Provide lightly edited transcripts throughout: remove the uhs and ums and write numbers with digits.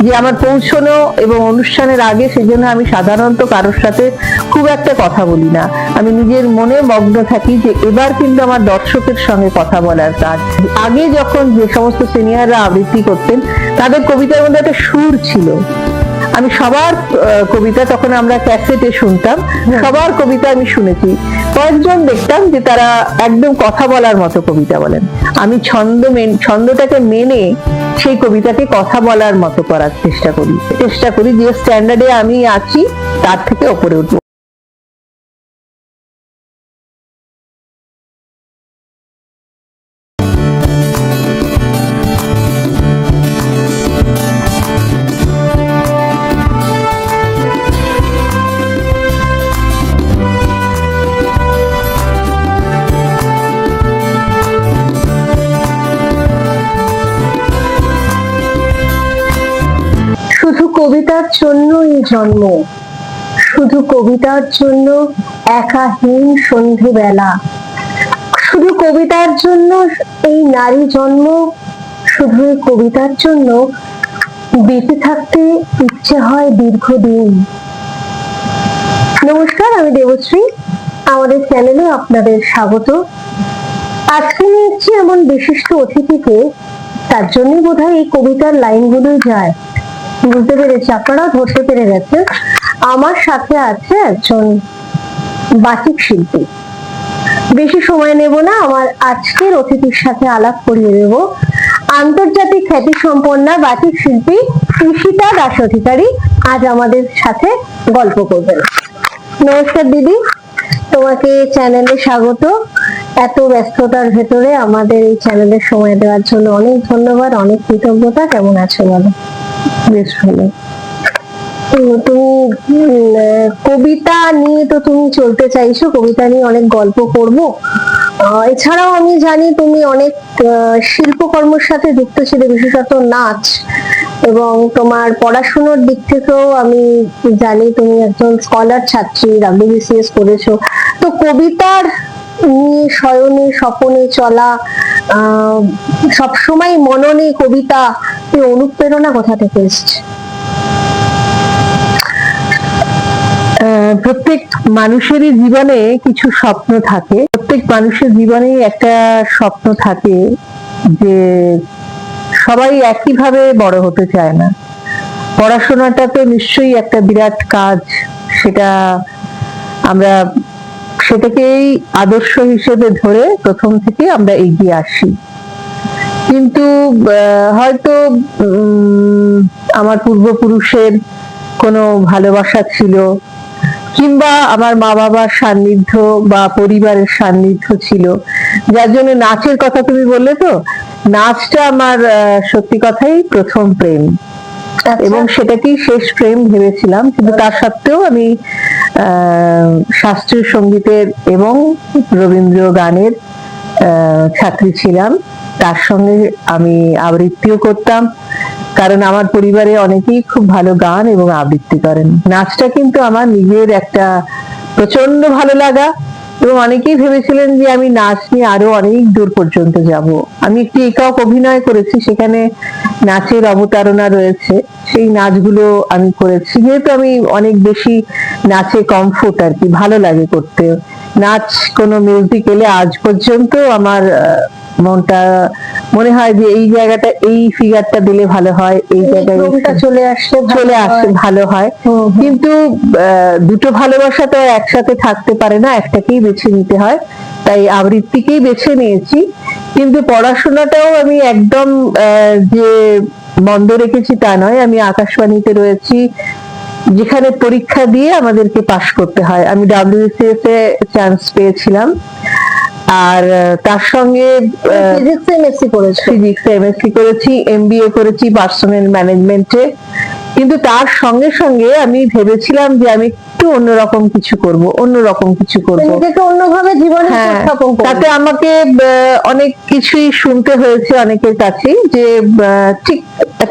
যে আমার পৌঁছানো এবং অনুষ্ঠানের আগে, সেজন্য আমি সাধারণত কারোর সাথে খুব একটা কথা বলি না। আমি নিজের মনে মগ্ন থাকি যে এবার কিন্তু আমার দর্শকের সঙ্গে কথা বলার কাজ। আগে যখন যে সমস্ত সিনিয়ররা আবৃত্তি করতেন, তাদের কবিতার মধ্যে একটা সুর ছিল। আমি সবার কবিতা, তখন আমরা ক্যাসেটে শুনতাম, সবার কবিতা আমি শুনেছি। কয়েকজন দেখতাম যে তারা একদম কথা বলার মতো কবিতা বলেন। আমি ছন্দটাকে মেনে সেই কবিতাকে কথা বলার মতো করার চেষ্টা করি যে স্ট্যান্ডার্ডে আমি আছি তার থেকে ওপরে উঠবো। শুধু কবিতার জন্য এই জন্ম, শুধু কবিতার জন্য একাহীন সন্ধেবেলা, শুধু কবিতার জন্য এই নারী জন্ম, শুধু এই কবিতার জন্য বেঁচে থাকতে ইচ্ছে হয় দীর্ঘদিন। নমস্কার, আমি দেবশ্রী, আমাদের চ্যানেলে আপনাদের স্বাগত। আজকে নিয়েছি এমন বিশিষ্ট অতিথিকে, তার জন্যই বোধহয় এই কবিতার লাইনগুলোই যায়। বুঝতে পেরেছি, আপনারাও ধরতে পেরে গেছেন। আমার সাথে আছে একজন বাচিক শিল্পী। বেশি সময় নেব না, আমার আজকের অতিথির সাথে আলাপ করিয়ে দেব আন্তর্জাতিক খ্যাতি সম্পন্না বাচিক শিল্পী ঈশিতা দাস অধিকারী। আজ আমাদের সাথে গল্প করবেন। নমস্কার দিদি, তোমাকে চ্যানেলে স্বাগত। এত ব্যস্ততার ভেতরে আমাদের এই চ্যানেলে সময় দেওয়ার জন্য অনেক ধন্যবাদ, অনেক কৃতজ্ঞতা। কেমন আছো বলো? বেশ ভালো। তুমি কবিতা নিয়ে তো তুমি চলতে চাইছো, কবিতা নিয়ে অনেক গল্প করব। এছাড়াও আমি জানি তুমি অনেক শিল্পকর্মের সাথে যুক্ত ছিলে, বিশেষত নাচ, এবং তোমার পড়াশোনার দিক থেকেও আমি জানি তুমি একজন স্কলার ছাত্রী, WBCS করেছো। তো কবিতার নিয়ে শয়নে স্বপনে চলা, সবসময় মননে কবিতা, এই অনুপ্রেরণা কোথা থেকে এসছে? প্রত্যেক মানুষেরই জীবনে কিছু স্বপ্ন থাকে। প্রত্যেক মানুষের জীবনেই একটা স্বপ্ন থাকে যে সবাই একইভাবে বড় হতে চায় না। পড়াশোনাটা তো নিশ্চয়ই একটা বিরাট কাজ, আমরা সেটাকেই আদর্শ হিসেবে ধরে প্রথম থেকে আমরা এগিয়ে আসি। কিন্তু হয়তো আমার পূর্বপুরুষের কোনো ভালোবাসা ছিল, কিংবা আমার মা বাবার সান্নিধ্য বা পরিবারের সান্নিধ্য ছিল, যার জন্য নাচের কথা তুমি বললে, তো নাচটা আমার সত্যি কথাই প্রথম প্রেম, এবং সেটাকেই শেষ প্রেম ভেবেছিলাম। কিন্তু তার সত্ত্বেও আমি শাস্ত্রীয় সঙ্গীতের এবং রবীন্দ্র গানের ছাত্রী ছিলাম। তার সঙ্গে আমি আবৃত্তিও করতাম, কারণ আমার পরিবারে অনেকেই খুব ভালো গান এবং আবৃত্তি করেন। নাচটা কিন্তু আমার নিজের একটা প্রচন্ড ভালো লাগা, এবং অনেকেই ভেবেছিলেন যে আমি নাচ নিয়ে আরো অনেক দূর পর্যন্ত যাব। আমি একটি একক অভিনয় করেছি, সেখানে নাচের অবতারণা রয়েছে, সেই নাচগুলো আমি করেছি। যেহেতু আমি অনেক বেশি নাচে কমফোর্ট আর কি, ভালো লাগে করতে নাচ। কোনো মিউজিক এলে আজ পর্যন্ত আমার মনটা মনে হয় যে এই জায়গাটা, এই ফিগারটা দিলে ভালো হয়, এই জায়গায় চলে আসছে ভালো হয়। কিন্তু দুটো ভালোবাসা তো একসাথে থাকতে পারে না, একটাকেই বেছে নিতে হয়, তাই আবৃত্তিকেই বেছে নিয়েছি। কিন্তু পড়াশোনাটাও আমি একদম যে বন্ধ রেখেছি তা নয়। আমি আকাশবাণীতে রয়েছি, যেখানে পরীক্ষা দিয়ে আমাদেরকে পাশ করতে হয়। আমি WBCS এ চান্স পেয়েছিলাম, আর তার সঙ্গে ফিজিক্সে এমএসসি করেছি, MBA করেছি পার্সোনাল ম্যানেজমেন্টে। কিন্তু তার সঙ্গে সঙ্গে আমি ভেবেছিলাম যে আমি একটু অন্যরকম কিছু করব, অন্যভাবে জীবনে উপস্থাপন করব। তাতে আমাকে অনেক কিছুই শুনতে হয়েছে অনেকের কাছে, যে ঠিক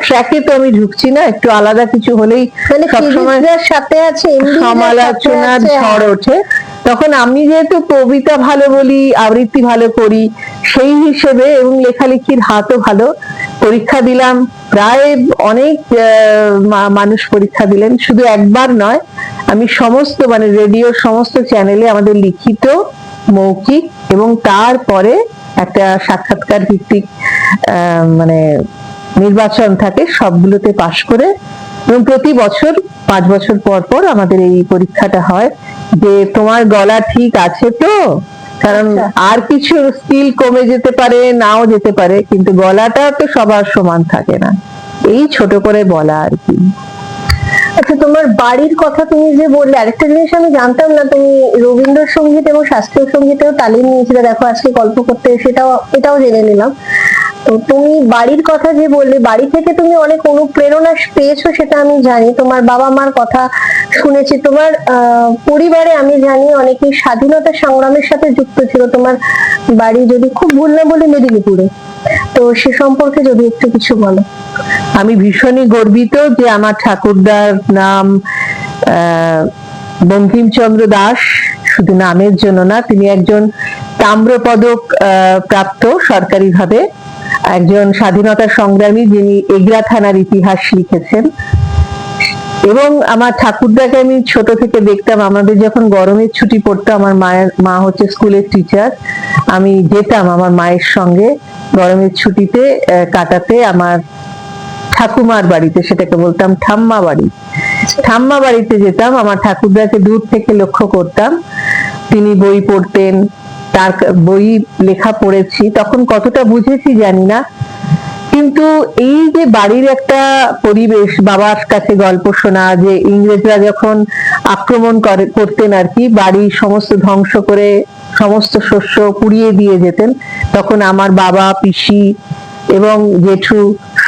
ট্র্যাকে তো আমি ঢুকছি না, একটু আলাদা কিছু হলেই সবসময় সাথে আছে সমালোচনার ঝড় ওঠে। তখন আমি যেহেতু কবিতা ভালো বলি, আবৃত্তি ভালো করি সেই হিসেবে, এবং লেখালেখির হাতও ভালো, পরীক্ষা দিলাম, প্রায় অনেক মানুষ পরীক্ষা দিলেন, শুধু একবার নয়। আমি সমস্ত মানে রেডিওর সমস্ত চ্যানেলে আমাদের লিখিত, মৌখিক এবং তারপরে একটা সাক্ষাৎকার ভিত্তিক মানে নির্বাচন থাকে, সবগুলোতে পাশ করে এবং প্রতি বছর 5 বছর পর পর আমাদের এই পরীক্ষাটা হয় যে তোমার গলা ঠিক আছে তো, কারণ আর কিছু স্কিল কমে যেতে পারে, নাও যেতে পারে, কিন্তু গলাটা তো সবার সমান থাকে না, এই ছোট করে বলা আর কি। আচ্ছা, তোমার বাড়ির কথা তুমি যে বললে, আরেকটা জিনিস আমি জানতাম না, তুমি রবীন্দ্রসঙ্গীত এবং শাস্ত্রীয় সঙ্গীতেও তালিম নিয়েছিলে। দেখো আজকে গল্প করতে এটাও জেনে নিলাম। তো তুমি বাড়ির কথা যে বললে, বাড়ি থেকে তুমি অনেক অনুপ্রেরণা পেয়েছো সেটা আমি জানি। তোমার বাবা মার কথা শুনেছি। তোমার পরিবারে আমি জানি অনেকেই স্বাধীনতা সংগ্রামের সাথে যুক্ত ছিল। তোমার বাড়ি, যদি খুব ভুল না বলি, মেদিনীপুরে। তো সে সম্পর্কে যদি একটু কিছু বলো। আমি ভীষণই গর্বিত যে আমার ঠাকুরদার নাম বঙ্কিমচন্দ্র দাস। শুধু নামের জন্য না, তিনি একজন তাম্রপদক প্রাপ্ত সরকারিভাবে একজন স্বাধীনতা সংগ্রামী, যিনি এগরা থানার ইতিহাস লিখেছেন। এবং আমার ঠাকুরদাকে আমি ছোট থেকে দেখতাম। আমাদের যখন গরমের ছুটি পড়তো, আমার মা হচ্ছে স্কুলের টিচার, আমি যেতাম আমার মায়ের সঙ্গে গরমের ছুটিতে কাটাতে আমার ঠাকুমার বাড়িতে, সেটাকে বলতাম ঠাম্মা বাড়ি। ঠাম্মা বাড়িতে যেতাম, আমার ঠাকুরদাকে দূর থেকে লক্ষ্য করতাম। তিনি বই পড়তেন, তার বই লেখা পড়েছি, তখন কতটা বুঝেছি জানি না, কিন্তু এই যে বাড়ির একটা পরিবেশ, বাবার কাছে গল্প শোনা, যে ইংরেজরা যখন আক্রমণ করতেন আর কি, বাড়ি সমস্ত ধ্বংস করে সমস্ত শস্য পুড়িয়ে দিয়ে যেতেন, তখন আমার বাবা, পিসি এবং জেঠু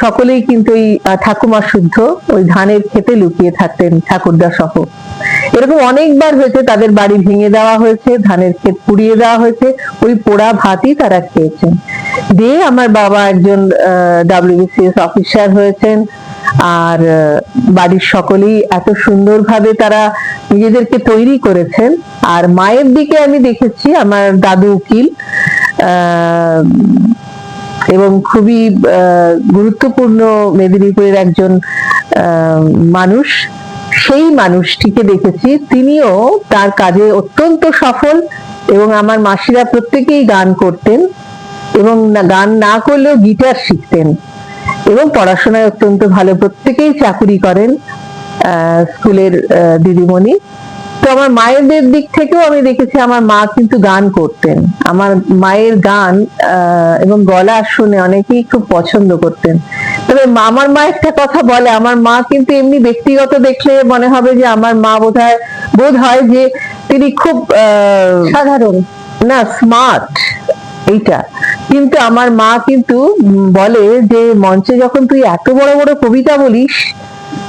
সকলেই কিন্তু এই ঠাকুমা শুদ্ধ ওই ধানের খেতে লুকিয়ে থাকতেন ঠাকুরদা সহ। এরকম অনেকবার হয়েছে, তাদের বাড়ি ভেঙে দেওয়া হয়েছে, ধানের ক্ষেত পুড়িয়ে দেওয়া হয়েছে, ওই পোড়া ভাতই তারা খেয়েছেন। দিয়ে আমার বাবা একজন WBCS অফিসার হয়েছেন, আর বাড়ির সকলেই এত সুন্দরভাবে তারা নিজেদেরকে তৈরি করেছেন। আর মায়ের দিকে আমি দেখেছি আমার দাদু উকিল, এবং খুবই গুরুত্বপূর্ণ মেদিনীপুরের একজন মানুষ। সেই মানুষটিকে দেখেছি, তিনিও তার কাজে অত্যন্ত সফল, এবং আমার মাসিরা প্রত্যেকেই গান করতেন, এবং গান না করলেও গিটার শিখতেন, এবং পড়াশোনায় অত্যন্ত ভালো, প্রত্যেকেই চাকুরি করেন, স্কুলের দিদিমণি। তো আমার মায়েদের দিক থেকেও আমি দেখেছি আমার মা কিন্তু গান করতেন। আমার মায়ের গান এবং গলা শুনে অনেকেই খুব পছন্দ করতেন। তবে আমার মা একটা কথা বলে, আমার মা কিন্তু এমনি ব্যক্তিগত দেখলে মনে হবে যে আমার মা বোধ হয় যে তিনি খুব সাধারণ না, স্মার্ট, এইটা। কিন্তু আমার মা কিন্তু বলে যে মঞ্চে যখন তুই এত বড় বড় কবিতা বলিস,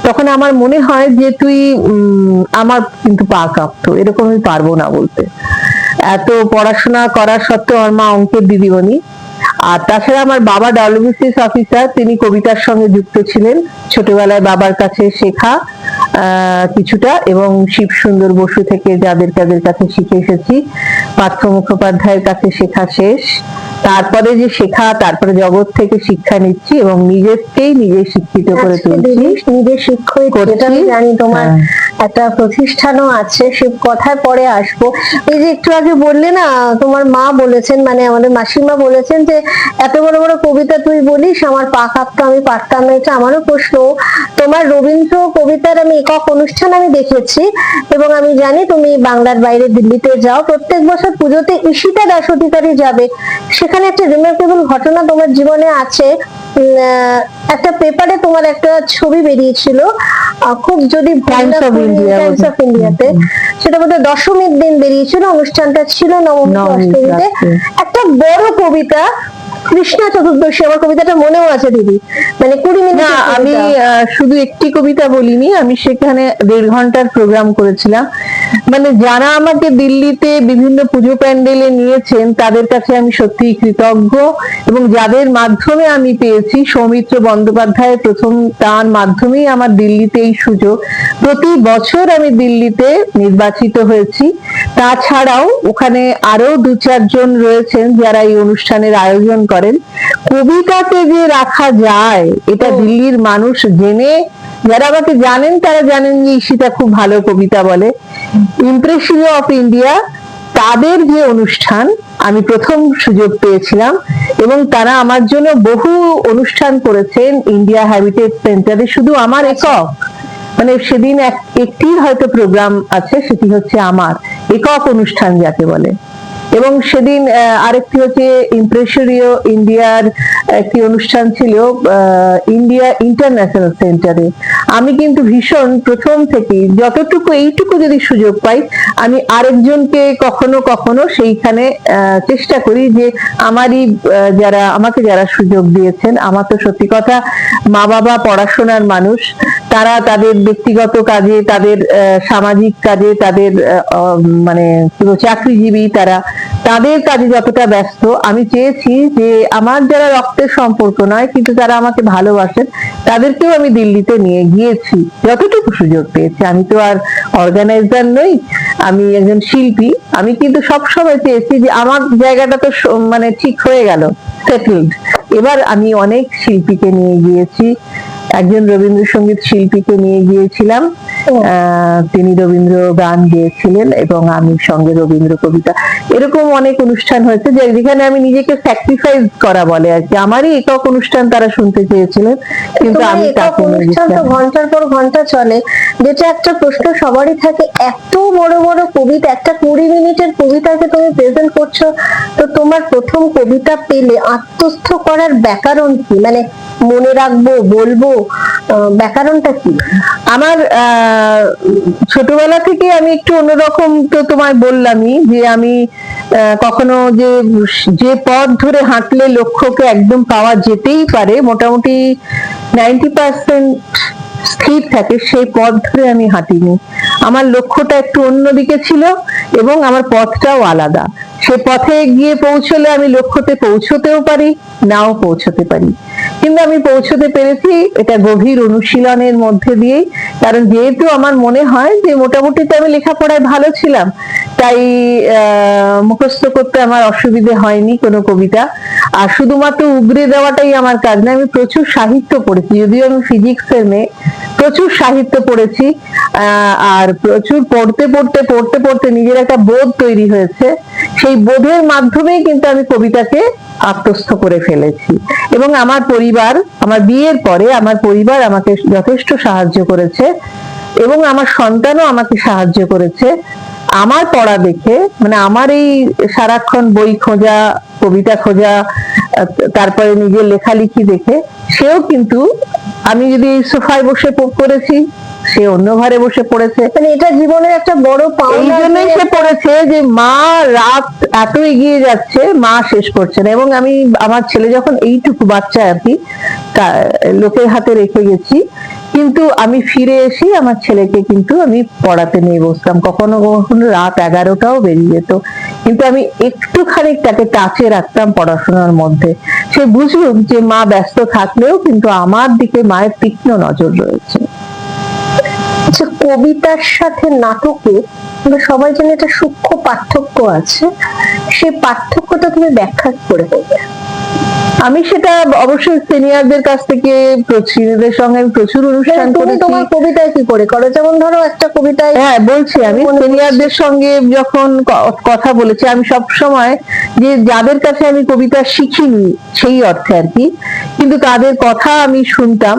তখন আমার মনে হয় যে তুই আমার কিন্তু পা কাঁপতো, এরকম আমি পারবো না বলতে। এত পড়াশোনা করার সত্ত্বেও আমার মা অঙ্কের দিদিমণি। আর তাছাড়া আমার বাবা WBCS অফিসার, তিনি কবিতার সঙ্গে যুক্ত ছিলেন। ছোটবেলায় বাবার কাছে শেখা কিছুটা, এবং শিব সুন্দর বসু থেকে যাদের কাছে শিখে এসেছি, পার্থ মুখোপাধ্যায়ের কাছে শেখা শেষ, তারপরে যে শেখা, তারপরে জগৎ থেকে শিক্ষা নিচ্ছি এবং নিজেকেই নিজে শিক্ষিত করে তুলছি, নিজে শিক্ষক করছি। জানি তোমার একটা প্রতিষ্ঠানও আছে, সে কথায় পরে আসবো। এই যে একটু আগে বললে না, তোমার মা বলেছেন, মানে আমাদের মাসিমা বলেছেন যে এত বড় বড় কবিতা তুই বলিস, আমার পা কাঁপতো, আমি পারতাম না। এটা আমারও প্রশ্ন। তোমার রবীন্দ্র কবিতার আমি একক অনুষ্ঠান আমি দেখেছি, এবং আমি জানি তুমি বাংলার বাইরে দিল্লিতে যাও প্রত্যেক বছর পুজোতে। ঈশিতা দাস অধিকারী যাবে, সেখানে একটা রিমার্কেবল ঘটনা তোমার জীবনে আছে। একটা পেপারে তোমার একটা ছবি বেরিয়েছিল, খুব যদি টাইমস অফ ইন্ডিয়াতে, সেটা বোধহয় দশমীর দিন বেরিয়েছিল, অনুষ্ঠানটা ছিল নবমী অষ্টমীতে। একটা বড় কবিতা, কৃষ্ণা চতুর্দশী, আমার কবিতাটা মনেও আছে দিদি, মানে 20 মিনিট। আমি শুধু একটি কবিতা বলিনি, আমি সেখানে 1.5 ঘন্টার প্রোগ্রাম করেছিলাম। মানে যারা আমাকে দিল্লিতে বিভিন্ন পুজো প্যান্ডেলে নিয়েছেন, তাদের কাছে আমি সত্যিই কৃতজ্ঞ, এবং যাদের মাধ্যমে আমি পেয়েছি, সৌমিত্র বন্দ্যোপাধ্যায় প্রথম, তার মাধ্যমেই আমার দিল্লিতে এই সুযোগ। প্রতি বছর আমি দিল্লিতে নির্বাচিত হয়েছি। তাছাড়াও ওখানে আরো 2-4 জন রয়েছেন যারা এই অনুষ্ঠানের আয়োজন করেন। কবিতাকে যে রাখা যায় এটা দিল্লির মানুষ জেনে, যারা আমাকে জানেন তারা জানেন যে ঈশিতা খুব ভালো কবিতা বলে। ইমপ্রেশিও অফ ইন্ডিয়া তাদের যে অনুষ্ঠান আমি প্রথম সুযোগ পেয়েছিলাম, এবং তারা আমার জন্য বহু অনুষ্ঠান করেছেন ইন্ডিয়া হ্যাবিটেট সেন্টারে, শুধু আমার একক, মানে সেদিন একটি হয়তো প্রোগ্রাম আছে, সেটি হচ্ছে আমার একক অনুষ্ঠান যাকে বলে। এবং সেদিন আরেকটি হচ্ছে ইমপ্রেশরিও ইন্ডিয়ার একটি অনুষ্ঠান ছিল ইন্ডিয়া ইন্টারন্যাশনাল সেন্টারে। আমি কিন্তু ভীষণ প্রথম থেকে যতটুকু এইটুকু যদি সুযোগ পাই, আমি আরেকজনকে কখনো কখনো সেইখানে চেষ্টা করি যে আমারই আমাকে যারা সুযোগ দিয়েছেন, আমার তো সত্যি কথা মা বাবা পড়াশোনার মানুষ, তারা তাদের ব্যক্তিগত কাজে, তাদের সামাজিক কাজে, তাদের মানে চাকরিজীবী, তাদের কাজে যতটা ব্যস্ত, আমি চেয়েছি যে আমার যারা রক্তের সম্পর্ক নয় কিন্তু তারা আমাকে ভালোবাসেন, তাদেরকেও আমি দিল্লিতে নিয়ে গিয়েছি যতটুকু সুযোগ পেয়েছি। আমি তো আর অর্গানাইজার নই, আমি একজন শিল্পী। আমি কিন্তু সবসময় চেয়েছি যে আমার জায়গাটা তো মানে ঠিক হয়ে গেল, সেটেলড। এবার আমি অনেক শিল্পীকে নিয়ে গিয়েছি, একজন রবীন্দ্রসঙ্গীত শিল্পীকে নিয়ে গিয়েছিলাম, তিনি রবীন্দ্র গান গেয়েছিলেন এবং আমি সঙ্গে রবীন্দ্র কবিতা। এরকম অনেক অনুষ্ঠান হয়েছে যেখানে আমি নিজেকে স্যাক্রিফাইস করা বলে আর কি। আমারই একক অনুষ্ঠান তারা শুনতে চেয়েছিলেন, কিন্তু আমি তাকে অনুষ্ঠান তো ঘন্টার পর ঘন্টা চলে, যেটা একটা প্রশ্ন সবারই থাকে, এত বড় বড় কবিতা, একটা 20 মিনিটের কবিতাকে তুমি প্রেজেন্ট করছো, তো তোমার প্রথম কবিতা পেলে আত্মস্থ করার ব্যাকরণ কি, মানে মনে রাখবো, বলবো, ব্যাকরণটা কি? আমার ছোটবেলা থেকে আমি একটু অন্যরকম, তো তোমায় বললামই যে আমি কখনো যে পথ ধরে হাঁটলে লক্ষ্যকে একদম পাওয়া যেতেই পারে, মোটামুটি 90% স্থির থাকে, সেই পথ ধরে আমি হাঁটিনি। আমার লক্ষ্যটা একটু অন্যদিকে ছিল এবং আমার পথটাও আলাদা। সে পথে গিয়ে পৌঁছলে আমি লক্ষ্যতে পৌঁছতেও পারি, নাও পৌঁছতে পারি, কিন্তু আমি পৌঁছতে পেরেছি এটা গভীর অনুশীলনের মধ্যে দিয়েই। কারণ যেহেতু আমার মনে হয় যে মোটামুটি তো আমি লেখাপড়ায় ভালো ছিলাম, তাই মুখস্থ করতে আমার অসুবিধে হয়নি কোনো কবিতা। আর শুধুমাত্র উগরে দেওয়াটাই আমার কাজ না, আমি প্রচুর সাহিত্য পড়েছি, যদিও আমি ফিজিক্সের মেয়ে, প্রচুর সাহিত্য পড়েছি। আর প্রচুর পড়তে পড়তে পড়তে পড়তে নিজের একটা বোধ তৈরি হয়েছে, সেই বোধের মাধ্যমেই কিন্তু আমি কবিতাকে আত্মস্থ করে ফেলেছি। এবং আমার পরিবার, আমার বিয়ের পরে আমার পরিবার আমাকে যথেষ্ট সাহায্য করেছে এবং আমার সন্তানও আমাকে সাহায্য করেছে আমার পড়া দেখে। মানে আমার এই সারাক্ষণ বই খোঁজা, কবিতা খোঁজা, তারপরে নিজের লেখালেখি দেখে সেও কিন্তু, আমি যদি সোফায় বসে করেছি, সে অন্য ঘরে বসে পড়েছে। মানে এটা জীবনের একটা বড় পাওনা। এই জন্যই সে পড়েছে যে মা রাত এত এগিয়ে যাচ্ছে, মা শেষ করছে না। এবং আমি আমার ছেলে যখন এইটুকু বাচ্চা আর কি, লোকের হাতে রেখে গেছি, কিন্তু আমি ফিরে এসে আমার ছেলেকে কিন্তু আমি পড়াতে নিয়ে বসতাম, কখনো কখনো রাত 11টাও বেরিয়ে যেত, কিন্তু আমি একটুখানি তাকে টাচে রাখতাম পড়াশোনার মধ্যে। সে বুঝুক যে মা ব্যস্ত থাকলেও কিন্তু আমার দিকে মায়ের তীক্ষ্ণ নজর রয়েছে। আচ্ছা, কবিতার সাথে নাটকে আমরা সবাই জানি একটা সূক্ষ্ম পার্থক্য আছে, সেই পার্থক্যটা তুমি ব্যাখ্যা করে বলবে? আমি সেটা অবশ্যই সিনিয়রদের কাছ থেকে, সিনিয়রদের সঙ্গে আমি প্রচুর অনুষ্ঠান করেছি। তোমার কবিতায় কি করে করো? যেমন ধরো একটা কবিতায়, হ্যাঁ বলছি, আমি সিনিয়রদের সঙ্গে যখন কথা বলেছি, আমি সব সময় যে যাদের কাছে আমি কবিতা শিখিনি সেই অর্থে আর কি, কিন্তু তাদের কথা আমি শুনতাম